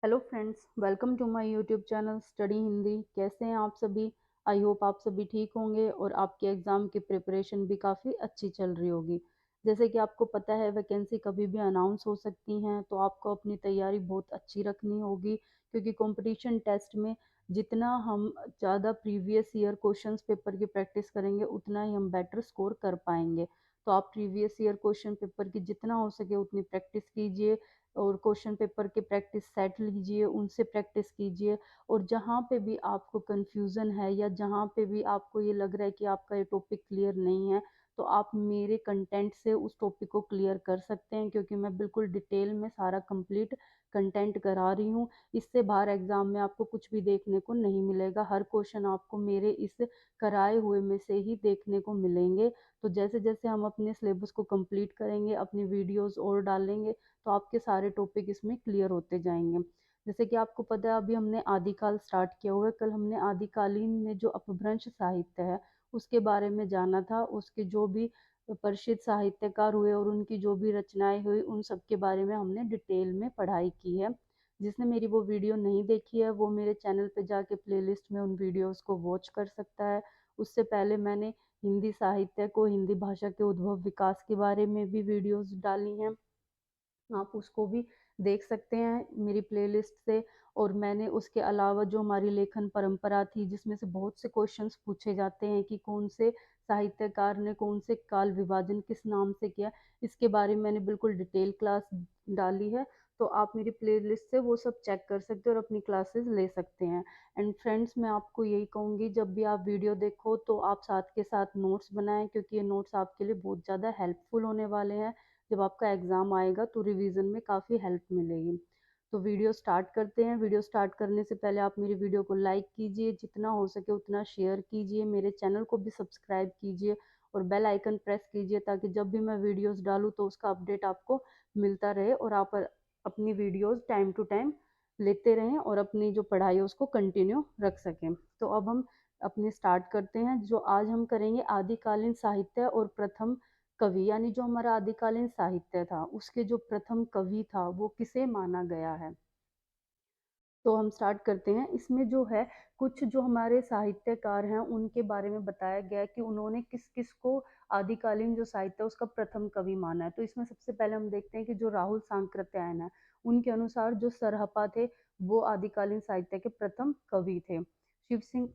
Hello friends, welcome to my YouTube channel study Hindi. कैसे हैं आप सभी? आई होप आप सभी ठीक होंगे और आपके एग्ज़ाम की प्रिपरेशन भी काफ़ी अच्छी चल रही होगी। जैसे कि आपको पता है वैकेंसी कभी भी अनाउंस हो सकती हैं, तो आपको अपनी तैयारी बहुत अच्छी रखनी होगी, क्योंकि कंपटीशन टेस्ट में जितना हम ज़्यादा प्रीवियस ईयर क्वेश्चंस पेपर की प्रैक्टिस करेंगे उतना ही हम बेटर स्कोर कर पाएंगे। तो आप प्रीवियस ईयर क्वेश्चन पेपर की जितना हो सके उतनी प्रैक्टिस कीजिए और क्वेश्चन पेपर के प्रैक्टिस सेट लीजिए, उनसे प्रैक्टिस कीजिए। और जहाँ पे भी आपको कंफ्यूजन है या जहाँ पे भी आपको ये लग रहा है कि आपका ये टॉपिक क्लियर नहीं है, तो आप मेरे कंटेंट से उस टॉपिक को क्लियर कर सकते हैं, क्योंकि मैं बिल्कुल डिटेल में सारा कंप्लीट कंटेंट करा रही हूँ। इससे बाहर एग्जाम में आपको कुछ भी देखने को नहीं मिलेगा, हर क्वेश्चन आपको मेरे इस कराए हुए में से ही देखने को मिलेंगे। तो जैसे जैसे हम अपने सिलेबस को कंप्लीट करेंगे, अपनी वीडियोस और डालेंगे, तो आपके सारे टॉपिक इसमें क्लियर होते जाएंगे। जैसे कि आपको पता है अभी हमने आदिकाल स्टार्ट किया हुआ है। कल हमने आदिकालीन में जो अपभ्रंश साहित्य है उसके बारे में जाना था। उसके जो भी प्रसिद्ध साहित्यकार हुए और उनकी जो भी रचनाएं हुई उन सब के बारे में हमने डिटेल में पढ़ाई की है। जिसने मेरी वो वीडियो नहीं देखी है वो मेरे चैनल पे जाके प्लेलिस्ट में उन वीडियोस को वॉच कर सकता है। उससे पहले मैंने हिंदी साहित्य को, हिंदी भाषा के उद्भव विकास के बारे में भी वीडियोस डाली हैं, आप उसको भी देख सकते हैं मेरी प्लेलिस्ट से। और मैंने उसके अलावा जो हमारी लेखन परंपरा थी जिसमें से बहुत से क्वेश्चंस पूछे जाते हैं कि कौन से साहित्यकार ने कौन से काल विभाजन किस नाम से किया, इसके बारे में मैंने बिल्कुल डिटेल क्लास डाली है। तो आप मेरी प्लेलिस्ट से वो सब चेक कर सकते हैं और अपनी क्लासेस ले सकते हैं। एंड फ्रेंड्स, मैं आपको यही कहूँगी जब भी आप वीडियो देखो तो आप साथ के साथ नोट्स बनाएं, क्योंकि ये नोट्स आपके लिए बहुत ज़्यादा हेल्पफुल होने वाले हैं। जब आपका एग्ज़ाम आएगा तो रिवीजन में काफ़ी हेल्प मिलेगी। तो वीडियो स्टार्ट करते हैं। वीडियो स्टार्ट करने से पहले आप मेरी वीडियो को लाइक कीजिए, जितना हो सके उतना शेयर कीजिए, मेरे चैनल को भी सब्सक्राइब कीजिए और बेल आइकन प्रेस कीजिए, ताकि जब भी मैं वीडियोस डालूँ तो उसका अपडेट आपको मिलता रहे और आप अपनी वीडियोस टाइम टू टाइम लेते रहें और अपनी जो पढ़ाई है उसको कंटिन्यू रख सकें। तो अब हम अपने स्टार्ट करते हैं। जो आज हम करेंगे आदिकालीन साहित्य और प्रथम कवि, यानी जो हमारा आदिकालीन साहित्य था उसके जो प्रथम कवि था वो किसे माना गया है। तो हम स्टार्ट करते हैं। इसमें जो है कुछ जो हमारे साहित्यकार हैं उनके बारे में बताया गया है कि उन्होंने किस किस को आदिकालीन जो साहित्य है उसका प्रथम कवि माना है। तो इसमें सबसे पहले हम देखते हैं कि जो राहुल सांकृत्यायन है उनके अनुसार जो सरहपा थे वो आदिकालीन साहित्य के प्रथम कवि थे। शिव सिंह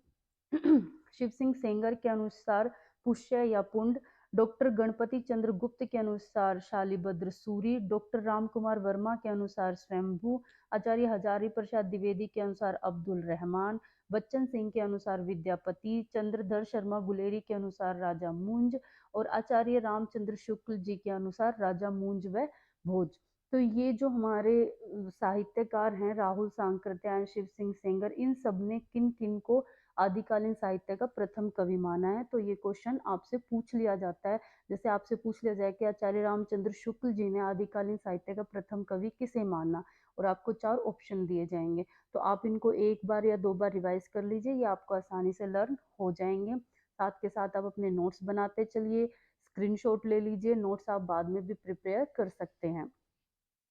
शिव सिंह सेंगर के अनुसार पुष्य या पुंड, डॉक्टर गणपति चंद्र गुप्त के अनुसार शालिभद्र सूरी, डॉक्टर राम कुमार वर्मा के अनुसार स्वयंभू, आचार्य हजारी प्रसाद द्विवेदी के अनुसार अब्दुल रहमान, बच्चन सिंह के अनुसार विद्यापति, चंद्रधर शर्मा गुलेरी के अनुसार राजा मूंज और आचार्य रामचंद्र शुक्ल जी के अनुसार राजा मूंज व भोज। तो ये जो हमारे साहित्यकार हैं राहुल सांकृत्यायन, शिव सिंह सेंगर, इन सब ने किन किन को आदिकालीन साहित्य का प्रथम कवि माना है। तो ये क्वेश्चन आपसे पूछ लिया जाता है। जैसे आपसे पूछ लिया जाए कि आचार्य रामचंद्र शुक्ल जी ने आदिकालीन साहित्य का प्रथम कवि किसे माना, और आपको 4 ऑप्शन दिए जाएंगे। तो आप इनको एक बार या 2 बार रिवाइज कर लीजिए, ये आपको आसानी से लर्न हो जाएंगे। साथ के साथ आप अपने नोट्स बनाते चलिए, स्क्रीनशॉट ले लीजिए, नोट्स आप बाद में भी प्रिपेयर कर सकते हैं।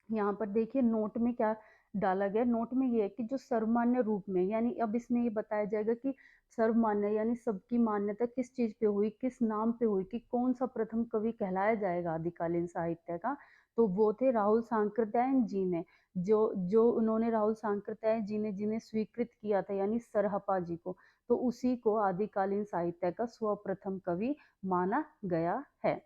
यहाँ पर देखिए नोट में क्या डाला गया। नोट में ये है कि जो सर्वमान्य रूप में, यानी अब इसमें ये बताया जाएगा कि सर्वमान्य यानी सबकी मान्यता किस चीज पे हुई, किस नाम पे हुई, कि कौन सा प्रथम कवि कहलाया जाएगा आदिकालीन साहित्य का। तो वो थे राहुल सांकृत्यायन जी ने। जो जो उन्होंने राहुल सांकृत्यायन जी ने जिन्हें स्वीकृत किया था यानी सरहपा जी को, तो उसी को आदिकालीन साहित्य का स्वप्रथम कवि माना गया है।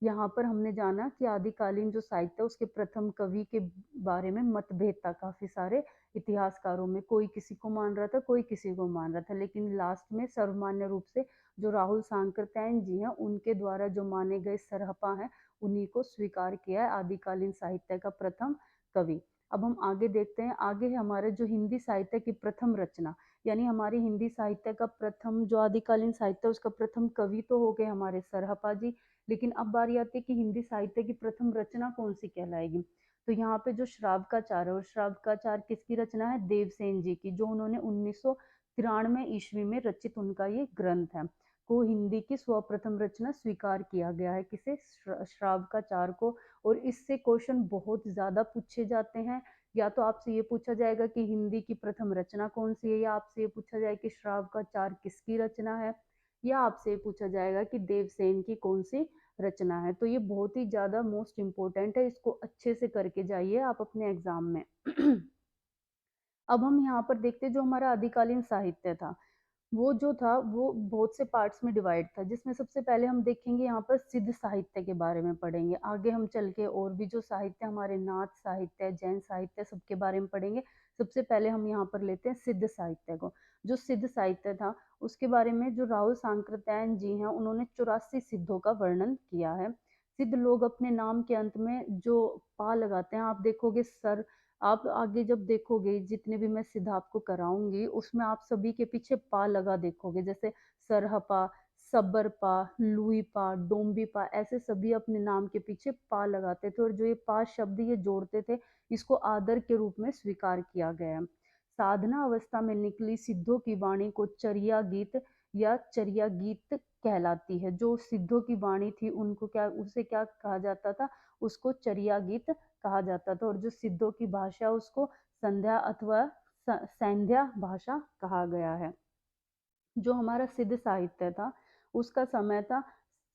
यहाँ पर हमने जाना कि आदिकालीन जो साहित्य है उसके प्रथम कवि के बारे में मतभेद था काफी सारे इतिहासकारों में, कोई किसी को मान रहा था कोई किसी को मान रहा था, लेकिन लास्ट में सर्वमान्य रूप से जो राहुल सांकृत्यायन जी हैं उनके द्वारा जो माने गए सरहपा हैं उन्हीं को स्वीकार किया है आदिकालीन साहित्य का प्रथम कवि। अब हम आगे देखते हैं। आगे है हमारे जो हिंदी साहित्य की प्रथम रचना, यानी हमारी हिंदी साहित्य का प्रथम जो आदिकालीन साहित्य उसका प्रथम कवि तो हो गए हमारे सरहपा जी, लेकिन अब बारी आती है कि हिंदी साहित्य की प्रथम रचना कौन सी कहलाएगी। तो यहाँ पे जो श्रावकाचार है, और श्रावकाचार किसकी रचना है? देवसेन जी की, जो उन्होंने 1993 ईस्वी में रचित उनका ये ग्रंथ है, को हिंदी की स्वप्रथम रचना स्वीकार किया गया है, किसे? श्रावकाचार को। और इससे क्वेश्चन बहुत ज्यादा पूछे जाते हैं या तो आपसे ये पूछा जाएगा कि हिंदी की प्रथम रचना कौन सी है, या आपसे ये पूछा जाए कि श्रावकाचार किसकी रचना है, या आपसे ये पूछा जाएगा कि देवसेन की कौन सी रचना है। तो ये बहुत ही ज़्यादा मोस्ट इम्पोर्टेंट है, इसको अच्छे से करके जाइए आप अपने एग्जाम में। अब हम यहाँ पर देखते हैं जो हमारा आदिकालीन साहित्य था, वो जो था वो बहुत से पार्ट्स में डिवाइड था, जिसमें सबसे पहले हम देखेंगे यहाँ पर सिद्ध साहित्य के बारे में पढ़ेंगे। आगे हम चल के और भी जो साहित्य हमारे नाथ साहित्य, जैन साहित्य, सबके बारे में पढ़ेंगे। सबसे पहले हम यहाँ पर लेते हैं सिद्ध साहित्य को। जो सिद्ध साहित्य था उसके बारे में जो राहुल सांकृत्यायन जी हैं उन्होंने 84 सिद्धों का वर्णन किया है। सिद्ध लोग अपने नाम के अंत में जो पा लगाते हैं, आप देखोगे सर, आप आगे जब देखोगे जितने भी मैं सिद्ध आपको कराऊंगी उसमें आप सभी के पीछे पा लगा देखोगे, जैसे सरहपा, सबरपा, लुईपा, डोम्बीपा, ऐसे सभी अपने नाम के पीछे पा लगाते थे, और जो ये पा शब्द ये जोड़ते थे इसको आदर के रूप में स्वीकार किया गया है। साधना अवस्था में निकली सिद्धों की वाणी को चर्या गीत या चर्या गीत कहलाती है। जो सिद्धों की वाणी थी उनको क्या, उसे क्या कहा जाता था, उसको चर्या गीत कहा जाता था। और जो सिद्धों की भाषा उसको संध्या अथवा सैंध्या भाषा कहा गया है। जो हमारा सिद्ध साहित्य था उसका समय था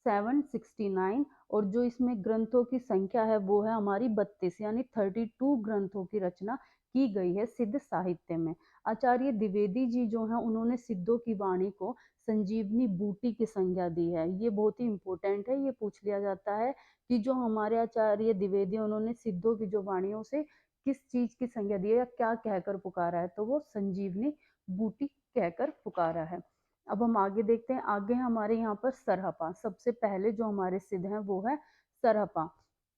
769, और जो इसमें ग्रंथों की संख्या है वो है हमारी 32, यानी 32 ग्रंथों की रचना की गई है सिद्ध साहित्य में। आचार्य द्विवेदी जी जो हैं उन्होंने सिद्धों की वाणी को संजीवनी बूटी की संज्ञा दी है। ये बहुत ही इंपॉर्टेंट है, ये पूछ लिया जाता है कि जो हमारे आचार्य द्विवेदी उन्होंने सिद्धों की जो वाणियों से किस चीज की संज्ञा दी है या क्या कहकर पुकारा है, तो वो संजीवनी बूटी कहकर पुकारा है। अब हम आगे देखते हैं। आगे हमारे यहाँ पर सरहपा, सबसे पहले जो हमारे सिद्ध हैं वो है सरहपा।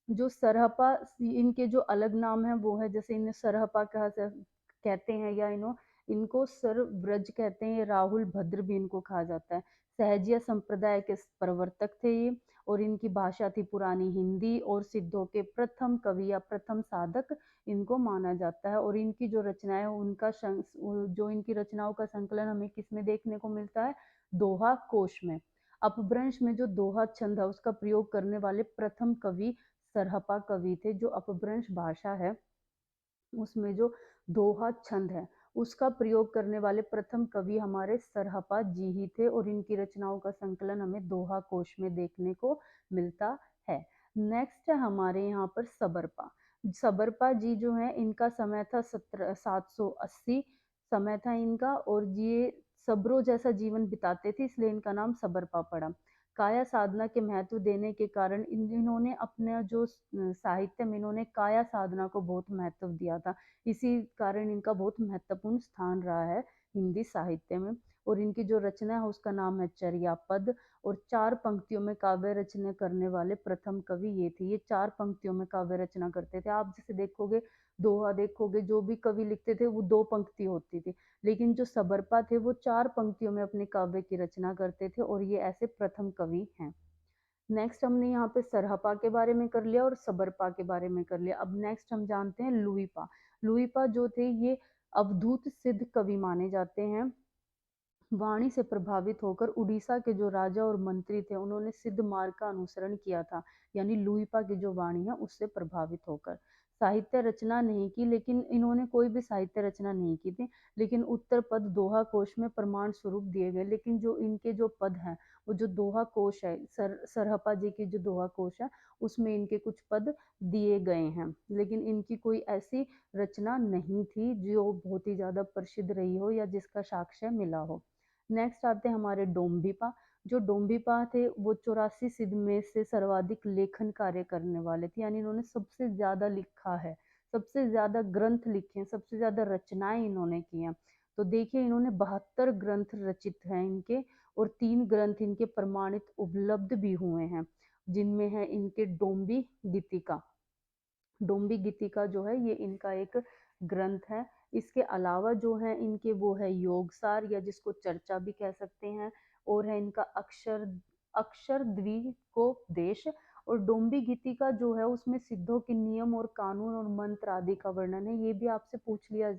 जो सरहपा, इनके जो अलग नाम है वो है, जैसे इन्हें सरहपा कहा कहते हैं, या इनको सर ब्रज कहते हैं, राहुल भद्र भी इनको कहा जाता है। सहजिया संप्रदाय के प्रवर्तक थे ये, और इनकी भाषा थी पुरानी हिंदी, और सिद्धों के प्रथम कवि या प्रथम साधक इनको माना जाता है। और इनकी जो रचनाएं उनका जो इनकी रचनाओं का संकलन हमें किसमें देखने को मिलता है, दोहा कोश में। अपभ्रंश में जो दोहा छंद है उसका प्रयोग करने वाले प्रथम कवि सरहपा कवि थे। जो अपभ्रंश भाषा है उसमें जो दोहा छंद है उसका प्रयोग करने वाले प्रथम कवि हमारे सरहपा जी ही थे, और इनकी रचनाओं का संकलन हमें दोहा कोश में देखने को मिलता है। नेक्स्ट है हमारे यहाँ पर सबरपा। सबरपा जी जो है इनका समय था 780 समय था इनका, और ये सबरों जैसा जीवन बिताते थे इसलिए इनका नाम सबरपा पड़ा। काया साधना के महत्व देने के कारण इन्होंने अपने जो साहित्य में इन्होंने काया साधना को बहुत महत्व दिया था। इसी कारण इनका बहुत महत्वपूर्ण स्थान रहा है हिंदी साहित्य में। और इनकी जो रचना है उसका नाम है चर्यापद, और 4 पंक्तियों में काव्य रचना करने वाले प्रथम कवि ये थे। ये 4 पंक्तियों में काव्य रचना करते थे। आप जैसे देखोगे दोहा देखोगे, जो भी कवि लिखते थे वो 2 पंक्ति होती थी, लेकिन जो सबरपा थे वो 4 पंक्तियों में अपने काव्य की रचना करते थे, और ये ऐसे प्रथम कवि हैं। नेक्स्ट हमने यहाँ पे सरहपा के बारे में कर लिया और सबरपा के बारे में कर लिया। अब नेक्स्ट हम जानते हैं लुईपा। लुईपा जो थे ये अवधूत सिद्ध कवि माने जाते हैं। वाणी से प्रभावित होकर उड़ीसा के जो राजा और मंत्री थे उन्होंने सिद्ध मार्ग का अनुसरण किया था, यानी लुईपा की जो वाणी है उससे प्रभावित होकर। साहित्य रचना नहीं की, लेकिन इन्होंने कोई भी साहित्य रचना नहीं की थी, लेकिन उत्तर पद दोहा कोश में प्रमाण स्वरूप दिए गए। लेकिन जो इनके जो पद हैं वो जो दोहा कोश है, सरहपा जी की जो दोहा कोश है उसमें इनके कुछ पद दिए गए हैं, लेकिन इनकी कोई ऐसी रचना नहीं थी जो बहुत ही ज्यादा प्रसिद्ध रही हो या जिसका साक्ष्य मिला हो। नेक्स्ट आते हैं हमारे डोम्बिपा। जो डोम्बिपा थे वो 84 सिद्ध में से सर्वाधिक लेखन कार्य करने वाले थे, यानी इन्होंने सबसे ज्यादा लिखा है, सबसे ज्यादा ग्रंथ लिखे हैं, सबसे ज्यादा रचनाएं इन्होंने की हैं। तो देखिए इन्होंने 72 ग्रंथ रचित हैं इनके, और 3 ग्रंथ इनके प्रमाणित उपलब्ध भी हुए हैं, जिनमें है इनके डोम्बी गीतिका। डोम्बी गीतिका जो है ये इनका एक ग्रंथ है। इसके अलावा जो है इनके वो है योगसार, या जिसको चर्चा भी कह सकते हैं, और है इनका अक्षर अक्षर द्विकोपदेश। और डोम्बी गीतिका जो है उसमें सिद्धों के नियम और कानून और मंत्र आदि का वर्णन है। ये भी आपसे पूछ लिया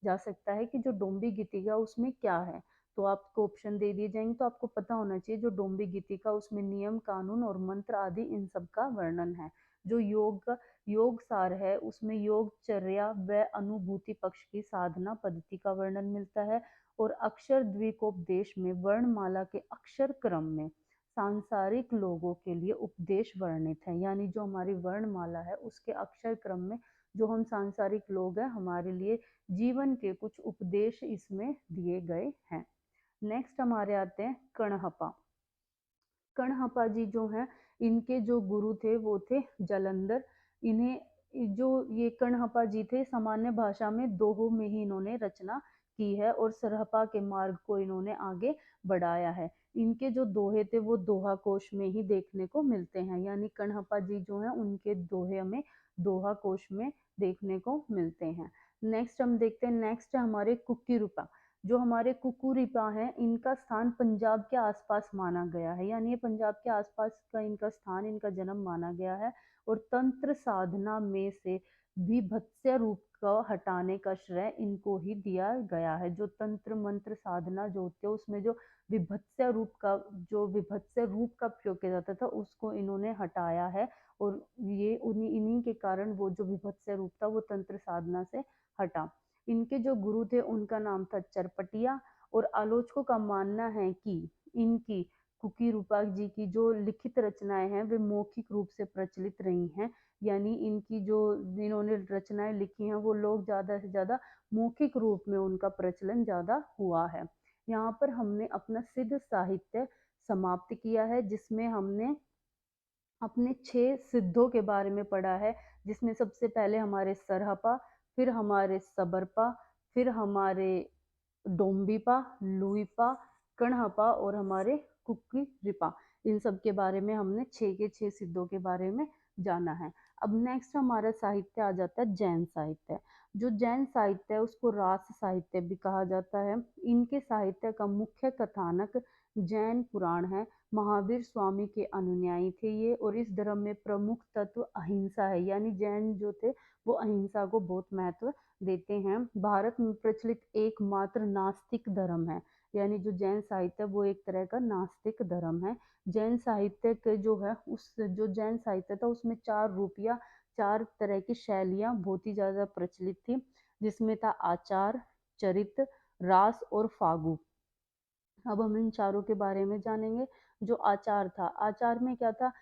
जा सकता है कि जो डोम्बी गीतिका उसमें क्या है, तो आपको ऑप्शन दे दिए जाएंगे, तो आपको पता होना चाहिए जो डोम्बी गीतिका उसमें नियम कानून और मंत्र आदि इन सब का वर्णन है। जो योग सार है उसमें योगचर्या व अनुभूति पक्ष की साधना पद्धति का वर्णन मिलता है। और अक्षर द्विकोपदेश में वर्णमाला के अक्षर क्रम में सांसारिक लोगों के लिए उपदेश वर्णित है, यानी जो हमारी वर्णमाला है उसके अक्षर क्रम में जो हम सांसारिक लोग हैं हमारे लिए जीवन के कुछ उपदेश इसमें दिए गए हैं। नेक्स्ट हमारे आते हैं कणहपा। कणहपा जी जो हैं इनके जो गुरु थे वो थे जलंधर। इन्हें जो ये कणहपा जी थे सामान्य भाषा में दोहों में ही इन्होंने रचना की है और सरहपा के मार्ग को इन्होंने आगे बढ़ाया है। इनके जो दोहे थे वो दोहा कोश में ही देखने को मिलते हैं, यानी कणहपा जी जो हैं उनके दोहे हमें दोहा कोश में देखने को मिलते हैं। नेक्स्ट हम देखते हैं, नेक्स्ट है हमारे कुक्की रूपा। जो हमारे कुकुरिपा हैं इनका स्थान पंजाब के आसपास माना गया है, यानी ये पंजाब के आसपास का इनका स्थान, इनका जन्म माना गया है। और तंत्र साधना में से विभत्स्य रूप को हटाने का श्रेय इनको ही दिया गया है। जो तंत्र मंत्र साधना जो होती है उसमें जो विभत्स्य रूप का प्रयोग किया जाता था उसको इन्होंने हटाया है। और ये इन्हीं के कारण वो जो विभत्स्य रूप था वो तंत्र साधना से हटा। इनके जो गुरु थे उनका नाम था चरपटिया। और आलोचकों का मानना है कि इनकी कुकी रूपा जी की जो लिखित रचनाएं हैं वे मौखिक रूप से प्रचलित रही हैं, यानी इनकी जो इन्होंने रचनाएं लिखी हैं वो लोग ज्यादा से ज्यादा मौखिक रूप में उनका प्रचलन ज्यादा हुआ है। यहाँ पर हमने अपना सिद्ध साहित्य समाप्त किया है जिसमें हमने अपने 6 सिद्धों के बारे में पढ़ा है, जिसमें सबसे पहले हमारे सरहपा, फिर हमारे सबरपा, फिर हमारे डोम्बिपा, लुइपा, कणहपा और हमारे कुक्कीरिपा। इन सब के बारे में हमने 6 के 6 सिद्धों के बारे में जाना है। अब नेक्स्ट हमारा साहित्य आ जाता है जैन साहित्य। जो जैन साहित्य है उसको रास साहित्य भी कहा जाता है। इनके साहित्य का मुख्य कथानक जैन पुराण है। महावीर स्वामी के अनुयायी थे ये, और इस धर्म में प्रमुख तत्व अहिंसा है, यानी जैन जो थे वो अहिंसा को बहुत महत्व देते हैं। भारत में प्रचलित एकमात्र नास्तिक धर्म है, यानी जो जैन साहित्य वो एक तरह का नास्तिक धर्म है। जैन साहित्य के जो है उस जो जैन साहित्य था उसमें 4 रूप या 4 तरह की शैलियां बहुत ही ज्यादा प्रचलित थी, जिसमें था आचार, चरित, रास और फागु। अब हम इन चारों के बारे में जानेंगे। जो आचार था, आचार में क्या था,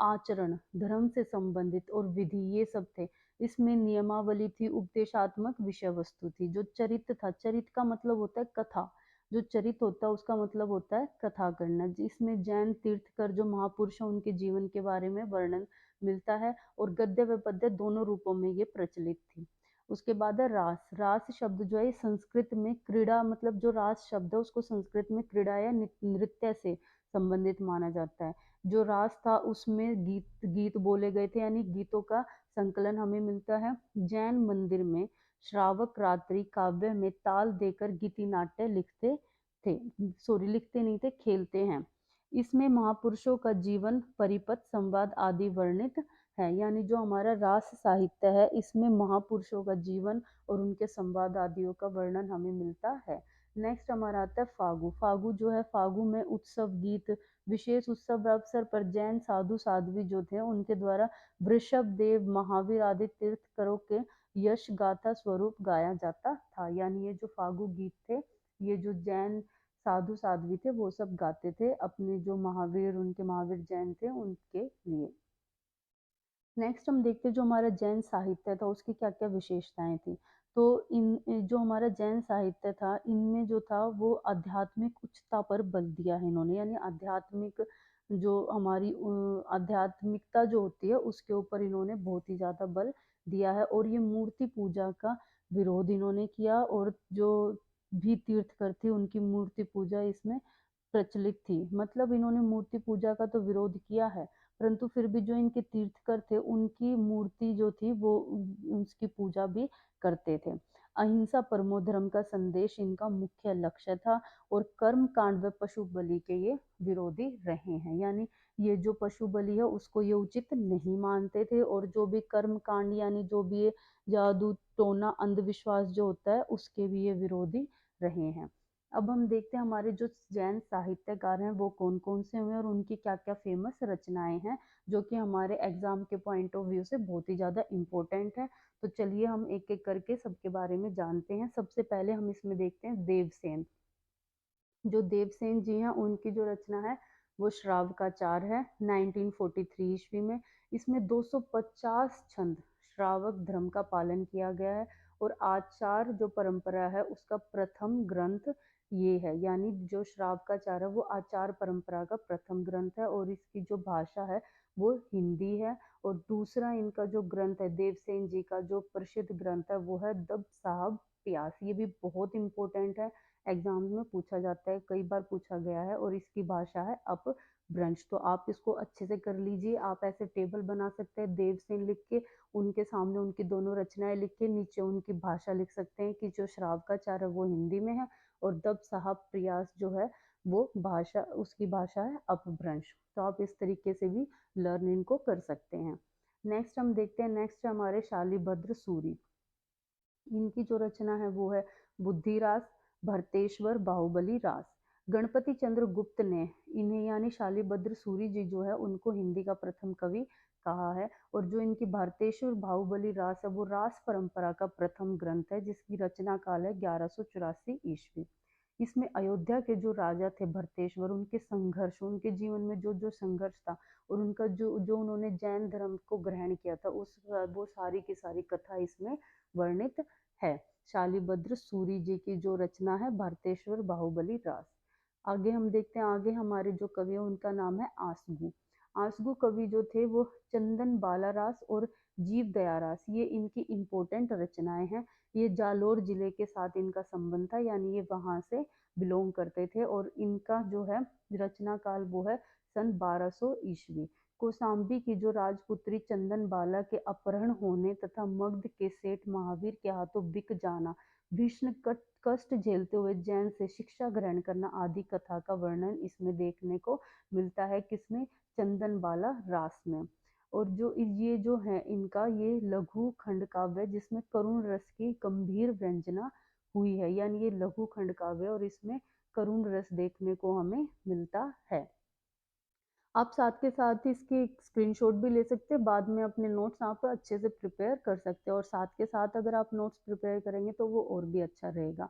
आचरण, धर्म से संबंधित और विधि ये सब थे। इसमें नियमावली थी, उपदेशात्मक विषय वस्तु थी। जो चरित्र था, चरित्र का मतलब होता है कथा, जो चरित होता है उसका मतलब होता है कथा करना। जिसमें जैन तीर्थकर जो महापुरुष हैं उनके जीवन के बारे में वर्णन मिलता है, और गद्य व पद्य दोनों रूपों में ये प्रचलित थी। उसके बाद है रास। रास शब्द जो है संस्कृत में क्रीड़ा, मतलब जो रास शब्द है उसको संस्कृत में क्रीड़ा या नृत्य से संबंधित माना जाता है। जो रास था उसमें गीत गीत बोले गए थे, यानी गीतों का संकलन हमें मिलता है। जैन मंदिर में श्रावक रात्रि काव्य में ताल देकर गीति नाट्य लिखते थे, सॉरी लिखते नहीं थे, खेलते हैं। इसमें महापुरुषों का जीवन, परिपथ, संवाद आदि वर्णित है, यानी जो हमारा रास साहित्य है इसमें महापुरुषों का जीवन और उनके संवाद आदियों का वर्णन हमें मिलता है। नेक्स्ट हमारा आता है फागु। फागु जो है, फागु में उत्सव गीत, विशेष उत्सव अवसर पर जैन साधु साध्वी जो थे उनके द्वारा वृषभ देव, महावीर आदि तीर्थकरों के यश गाथा स्वरूप गाया जाता था। यानी ये जो फागु गीत थे ये जो जैन साधु साध्वी थे वो सब गाते थे अपने जो महावीर, उनके महावीर जैन थे उनके लिए। नेक्स्ट हम देखते हैं जो हमारा जैन साहित्य था उसकी क्या क्या विशेषताएं थी। तो इन जो हमारा जैन साहित्य था इनमें जो था वो आध्यात्मिक उच्चता पर बल दिया है इन्होंने, यानी आध्यात्मिक जो हमारी आध्यात्मिकता जो होती है उसके ऊपर इन्होंने बहुत ही ज्यादा बल दिया है। और ये मूर्ति पूजा का विरोध इन्होंने किया, और जो भी तीर्थकर थे उनकी मूर्ति पूजा इसमें प्रचलित थी। मतलब इन्होंने मूर्ति पूजा का तो विरोध किया है, परंतु फिर भी जो इनके तीर्थकर थे उनकी मूर्ति जो थी वो उसकी पूजा भी करते थे। अहिंसा परमो धर्म का संदेश इनका मुख्य लक्ष्य था, और कर्म कांड व पशु बलि के ये विरोधी रहे हैं, यानी ये जो पशु बलि है उसको ये उचित नहीं मानते थे, और जो भी कर्म कांड यानी जो भी ये जादू टोना अंधविश्वास जो होता है उसके भी ये विरोधी रहे हैं। अब हम देखते हैं हमारे जो जैन साहित्यकार हैं वो कौन कौन से हुए और उनकी क्या क्या फेमस रचनाएं हैं जो कि हमारे एग्जाम के पॉइंट ऑफ व्यू से बहुत ही ज़्यादा इम्पोर्टेंट है। तो चलिए हम एक एक करके सबके बारे में जानते हैं। सबसे पहले हम इसमें देखते हैं देवसेन। जो देवसेन जी हैं उनकी जो रचना है वो श्राव का चार है 1943 ईस्वी में। इसमें 250 छंद श्रावक धर्म का पालन किया गया है और आचार जो परंपरा है उसका प्रथम ग्रंथ ये है। यानी जो श्राव का चार है वो आचार परंपरा का प्रथम ग्रंथ है और इसकी जो भाषा है वो हिंदी है। और दूसरा इनका जो ग्रंथ है देवसेन जी का जो प्रसिद्ध ग्रंथ है वो है दब साहब प्यास। ये भी बहुत इंपॉर्टेंट है, एग्जाम में पूछा जाता है, कई बार पूछा गया है। और इसकी भाषा है अपभ्रंश। तो आप इसको अच्छे से कर लीजिए। आप ऐसे टेबल बना सकते हैं देवसेन लिख के, उनके सामने उनकी दोनों रचनाएं लिख के नीचे उनकी भाषा लिख सकते हैं कि जो श्राव का चार है वो हिंदी में है और दब साहब प्रयास जो है वो भाषा उसकी भाषा है अपभ्रंश। तो आप इस तरीके से भी लर्न इनको कर सकते हैं। नेक्स्ट हम देखते हैं, नेक्स्ट हमारे शालिभद्र सूरी। इनकी जो रचना है वो है बुद्धिरास भरतेश्वर बाहुबली रास। गणपति चंद्र गुप्त ने इन्हें यानी शालिभद्र सूरी जी जो है उनको हिंदी का प्रथम कवि कहा है। और जो इनकी भारतेश्वर बाहुबली रास है वो रास परंपरा का प्रथम ग्रंथ है जिसकी रचना काल है 1184 ईस्वी। इसमें अयोध्या के जो राजा थे भरतेश्वर उनके संघर्ष, उनके जीवन में जो जो संघर्ष था और उनका जो जो उन्होंने जैन धर्म को ग्रहण किया था उस वो सारी की सारी कथा इसमें वर्णित है। शालिभद्र सूरी जी की जो रचना है भारतेश्वर बाहुबली रास। आगे हम देखते हैं, आगे हमारे जो कवि हैं उनका नाम है आसगू। आसगू कवि जो थे वो चंदन बाला रास और जीव दया रास ये इनकी इम्पोर्टेंट रचनाएं हैं। ये जालोर जिले के साथ इनका संबंध था, यानी ये वहां से बिलोंग करते थे। और इनका जो है रचना काल वो है सन 1200 ईस्वी। कौशाम्बी की जो राजपुत्री चंदन बाला के अपहरण होने तथा मगध के सेठ महावीर के हाथों बिक जाना, भीषण कष्ट झेलते हुए जैन से शिक्षा ग्रहण करना आदि कथा का वर्णन इसमें देखने को मिलता है। किसमें? चंदन बाला रास में। और जो ये जो है इनका ये लघु खंड काव्य है जिसमें करुण रस की गंभीर व्यंजना हुई है। यानी ये लघु खंड काव्य और इसमें करुण रस देखने को हमें मिलता है। आप साथ के साथ ही इसकी एक स्क्रीनशॉट भी ले सकते हैं, बाद में अपने नोट्स आप अच्छे से प्रिपेयर कर सकते हैं। और साथ के साथ अगर आप नोट्स प्रिपेयर करेंगे तो वो और भी अच्छा रहेगा।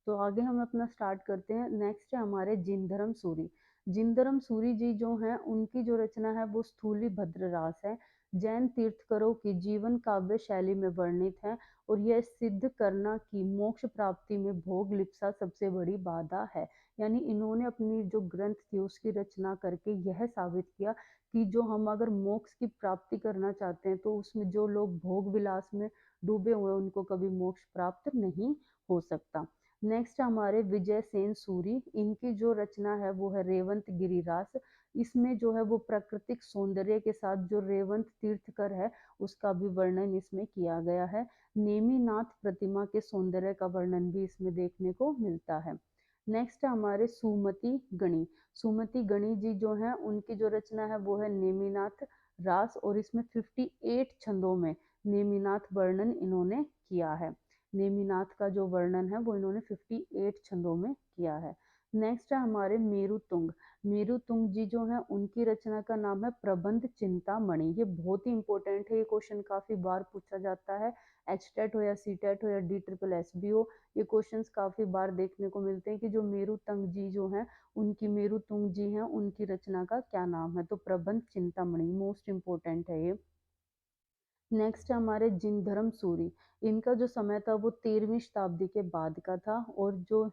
तो आगे हम अपना स्टार्ट करते हैं। नेक्स्ट है हमारे जिनधर्म सूरी। जिनधर्म सूरी जी जो हैं उनकी जो रचना है वो स्थूली भद्र रास है। जैन तीर्थकरों की जीवन काव्य शैली में वर्णित है और यह सिद्ध करना कि मोक्ष प्राप्ति में भोग लिप्सा सबसे बड़ी बाधा है। यानी इन्होंने अपनी जो ग्रंथ थी उसकी रचना करके यह साबित किया कि जो हम अगर मोक्ष की प्राप्ति करना चाहते हैं तो उसमें जो लोग भोग विलास में डूबे हुए हैं उनको कभी मोक्ष प्राप्त नहीं हो सकता। नेक्स्ट हमारे विजय सेन सूरी। इनकी जो रचना है वो है रेवंत गिरिरास। इसमें जो है वो प्राकृतिक सौंदर्य के साथ जो रेवंत तीर्थकर है उसका भी वर्णन इसमें किया गया है। नेमिनाथ प्रतिमा के सौंदर्य का वर्णन भी इसमें देखने को मिलता है। नेक्स्ट है हमारे सुमति गणी। सुमति गणी जी जो हैं उनकी जो रचना है वो है नेमिनाथ रास और इसमें 58 छंदों में नेमिनाथ वर्णन इन्होंने किया है। नेमिनाथ का जो वर्णन है वो इन्होंने 58 छंदों में किया है। नेक्स्ट है हमारे मेरुतुंग। मेरुतुंग जी जो हैं उनकी रचना का नाम है प्रबंध चिंतामणि। ये बहुत ही इंपॉर्टेंट है, ये क्वेश्चन काफी बार पूछा जाता है। एच टेट हो या सी टेट हो या डी ट्रिपल एस बी हो, ये क्वेश्चंस काफी बार देखने को मिलते हैं कि जो मेरुतंग जी जो हैं उनकी मेरुतुंग जी हैं उनकी रचना का क्या नाम है। तो प्रबंध चिंतामणि मोस्ट इंपोर्टेंट है ये। नेक्स्ट है हमारे जिनधर्म सूरी। इनका जो समय था वो 13वीं शताब्दी के बाद का था। और जो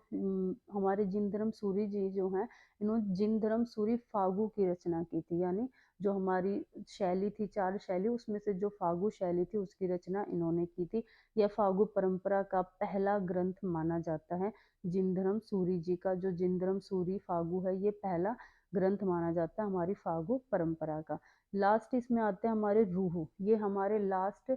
हमारे जिनधर्म सूरी जी जो हैं इन्होंने जिनधर्म सूरी फागु की रचना की थी। यानी जो हमारी शैली थी चार शैली उसमें से जो फागु शैली थी उसकी रचना इन्होंने की थी। यह फागु परंपरा का पहला ग्रंथ माना जाता है। जिनधर्म सूरी जी का जो जिनधर्म सूरी फागु है ये पहला ग्रंथ माना जाता है हमारी फागु परंपरा का। लास्ट इसमें आते हैं हमारे रूहु। ये हमारे लास्ट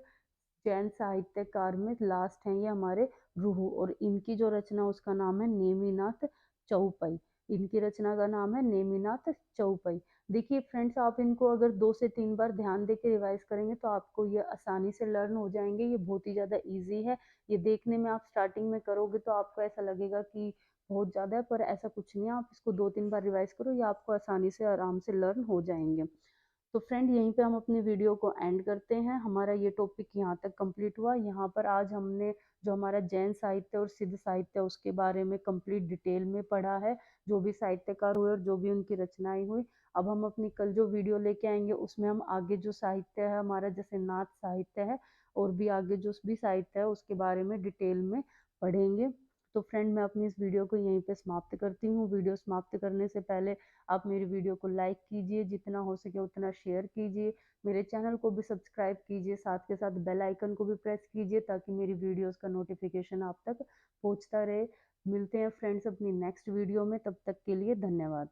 जैन साहित्यकार में लास्ट हैं ये हमारे रूहु। और इनकी जो रचना उसका नाम है नेमिनाथ चौपाई। इनकी रचना का नाम है नेमिनाथ चौपाई। देखिए फ्रेंड्स, आप इनको अगर 2 से 3 बार ध्यान दे के रिवाइज़ करेंगे तो आपको ये आसानी से लर्न हो जाएँगे। ये बहुत ही ज़्यादा ईज़ी है। ये देखने में आप स्टार्टिंग में करोगे तो आपको ऐसा लगेगा कि बहुत ज़्यादा है, पर ऐसा कुछ नहीं है। आप इसको 2-3 बार रिवाइज़ करो, ये आपको आसानी से आराम से लर्न हो जाएँगे। तो फ्रेंड, यहीं पे हम अपनी वीडियो को एंड करते हैं। हमारा ये टॉपिक यहाँ तक कंप्लीट हुआ। यहाँ पर आज हमने जो हमारा जैन साहित्य और सिद्ध साहित्य उसके बारे में कंप्लीट डिटेल में पढ़ा है, जो भी साहित्यकार हुए और जो भी उनकी रचनाएं हुई। अब हम अपनी कल जो वीडियो लेके आएंगे उसमें हम आगे जो साहित्य है हमारा, जैसे नाथ साहित्य है और भी आगे जो भी साहित्य है उसके बारे में डिटेल में पढ़ेंगे। तो फ्रेंड, मैं अपनी इस वीडियो को यहीं पे समाप्त करती हूँ। वीडियो समाप्त करने से पहले आप मेरी वीडियो को लाइक कीजिए, जितना हो सके उतना शेयर कीजिए, मेरे चैनल को भी सब्सक्राइब कीजिए, साथ के साथ बेल आइकन को भी प्रेस कीजिए ताकि मेरी वीडियोस का नोटिफिकेशन आप तक पहुंचता रहे। मिलते हैं फ्रेंड्स अपनी नेक्स्ट वीडियो में, तब तक के लिए धन्यवाद।